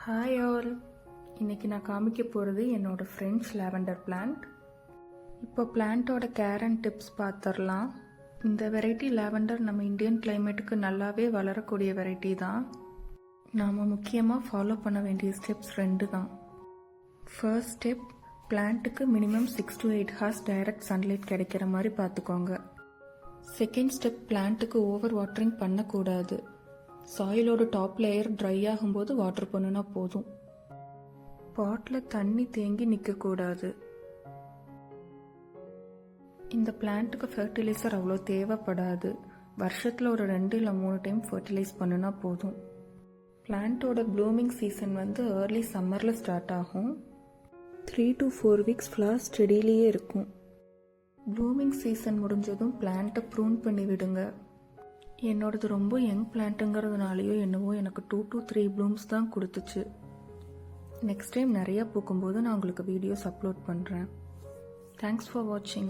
Hi all, இன்றைக்கி நான் காமிக்க போகிறது என்னோடய ஃப்ரெண்ட்ஸ் லாவெண்டர் பிளான்ட். இப்போ பிளான்ட்டோட கேர் அண்ட் டிப்ஸ் பார்த்துடலாம். இந்த வெரைட்டி லாவெண்டர் நம்ம இந்தியன் கிளைமேட்டுக்கு நல்லாவே வளரக்கூடிய வெரைட்டி தான். நாம் முக்கியமாக ஃபாலோ பண்ண வேண்டிய ஸ்டெப்ஸ் 2 தான். ஃபர்ஸ்ட் ஸ்டெப், பிளான்ட்டுக்கு minimum 6 to 8 hours direct sunlight கிடைக்கிற மாதிரி பார்த்துக்கோங்க. செகண்ட் ஸ்டெப், பிளான்ட்டுக்கு ஓவர் வாட்டரிங் பண்ணக்கூடாது. சாயிலோட டாப் லேயர் ட்ரை ஆகும்போது வாட்டர் பண்ணுனா போதும். பாட்டில் தண்ணி தேங்கி நிற்கக்கூடாது. இந்த பிளான்ட்டுக்கு ஃபர்டிலைசர் அவ்வளோ தேவைப்படாது. வருஷத்தில் ஒரு 2 இல்லை 3 டைம் ஃபர்டிலைஸ் பண்ணுனா போதும். பிளான்ட்டோட ப்ளூமிங் சீசன் ஏர்லி சம்மரில் ஸ்டார்ட் ஆகும். 3 to 4 weeks ஃப்ளவர்ஸ் செடியிலேயே இருக்கும். ப்ளூமிங் சீசன் முடிஞ்சதும் பிளான்ட்டை ப்ரூன் பண்ணி விடுங்க. என்னோடது ரொம்ப யங் பிளான்ட்டுங்கிறதுனாலையோ என்னவோ எனக்கு 2 to 3 ப்ளூம்ஸ் தான் கொடுத்துச்சு. நெக்ஸ்ட் டைம் நிறையா பூக்கும்போது நான் உங்களுக்கு வீடியோஸ் அப்லோட் பண்ணுறேன். தேங்க்ஸ் ஃபார் வாட்சிங்.